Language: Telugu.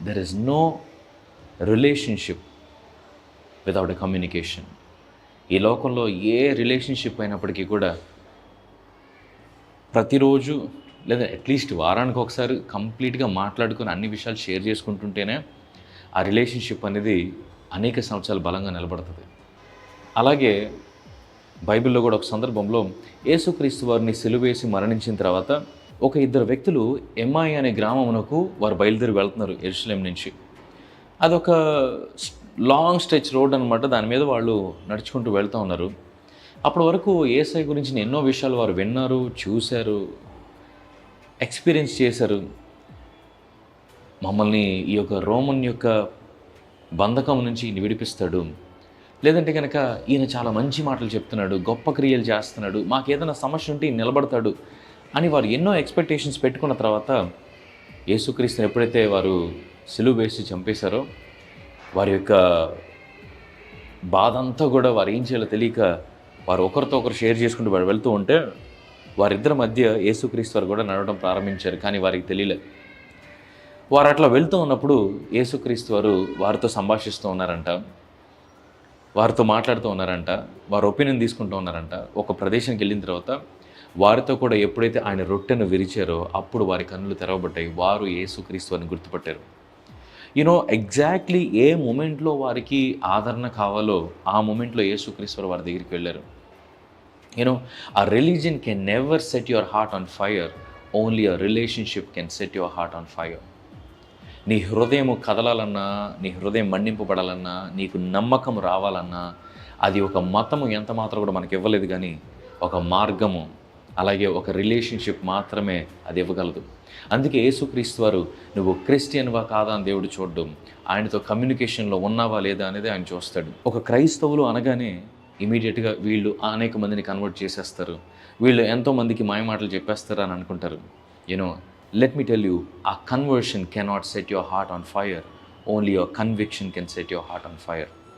There is no relationship without a communication. ఈ లోకంలో ఏ రిలేషన్షిప్ అయినప్పటికీ కూడా ప్రతిరోజు లేదా అట్లీస్ట్ వారానికి ఒకసారి కంప్లీట్గా మాట్లాడుకొని అన్ని విషయాలు షేర్ చేసుకుంటుంటేనే ఆ రిలేషన్షిప్ అనేది అనేక సంవత్సరాలు బలంగా నిలబడుతుంది. అలాగే బైబిల్లో కూడా ఒక సందర్భంలో యేసుక్రీస్తు వారిని సిలువేసి మరణించిన తర్వాత ఒక ఇద్దరు వ్యక్తులు ఎమ్మాయి అనే గ్రామమునకు వారు బయలుదేరి వెళ్తున్నారు యెరూషలేం నుంచి. అదొక లాంగ్ స్ట్రెచ్ రోడ్ అనమాట. దాని మీద వాళ్ళు నడుచుకుంటూ వెళ్తూ ఉన్నారు. అప్పటి వరకు యేసయ్య గురించి ఎన్నో విషయాలు వారు విన్నారు, చూశారు, ఎక్స్పీరియన్స్ చేశారు. మమ్మల్ని ఈ యొక్క రోమన్ యొక్క బంధకం నుంచి ఈయన విడిపిస్తాడు, లేదంటే కనుక ఈయన చాలా మంచి మాటలు చెప్తున్నాడు, గొప్ప క్రియలు చేస్తున్నాడు, మాకు ఏదైనా సమస్య ఉంటే ఈయన నిలబడతాడు అని వారు ఎన్నో ఎక్స్పెక్టేషన్స్ పెట్టుకున్న తర్వాత యేసుక్రీస్తుని ఎప్పుడైతే వారు సిలువ వేసి చంపేశారో వారి యొక్క బాధ అంతా కూడా వారు ఏం చేయాలో తెలియక వారు ఒకరితో ఒకరు షేర్ చేసుకుంటూ వారు వెళ్తూ ఉంటే వారిద్దరి మధ్య యేసుక్రీస్తు వారు కూడా నడవడం ప్రారంభించారు. కానీ వారికి తెలియలేదు. వారు అట్లా వెళ్తూ ఉన్నప్పుడు యేసుక్రీస్తు వారు వారితో సంభాషిస్తూ ఉన్నారంట, వారితో మాట్లాడుతూ ఉన్నారంట, వారు ఒపీనియన్ తీసుకుంటూ ఉన్నారంట. ఒక ప్రదేశానికి వెళ్ళిన తర్వాత వారితో కూడా ఎప్పుడైతే ఆయన రొట్టెను విరిచారో అప్పుడు వారి కన్నులు తెరవబడ్డాయి. వారు యేసుక్రీస్తు వారిని గుర్తుపట్టారు. ఎగ్జాక్ట్లీ ఏ మూమెంట్లో వారికి ఆదరణ కావాలో ఆ మూమెంట్లో యేసుక్రీస్తు వారి దగ్గరికి వెళ్ళారు. A religion can never set your heart on fire. Only a relationship can set your heart on fire. నీ హృదయం కదలాలన్నా, నీ హృదయం మండింపబడాలన్నా, నీకు నమ్మకం రావాలన్నా అది ఒక మతము ఎంత మాత్రం కూడా మనకి ఇవ్వలేదు, కానీ ఒక మార్గము అలాగే ఒక రిలేషన్షిప్ మాత్రమే అది ఇవ్వగలదు. అందుకే యేసుక్రీస్తు వారు నువ్వు క్రిస్టియన్వా కాదా అని దేవుడు చూడడం, ఆయనతో కమ్యూనికేషన్లో ఉన్నావా లేదా అనేది ఆయన చూస్తాడు. ఒక క్రైస్తవులు అనగానే ఇమీడియట్గా వీళ్ళు అనేక మందిని కన్వర్ట్ చేసేస్తారు, వీళ్ళు ఎంతోమందికి మాయమాటలు చెప్పేస్తారు అని అనుకుంటారు. లెట్ మీ టెల్ యూ, ఆ conversion cannot set your heart on fire. Only your conviction can set your heart on fire.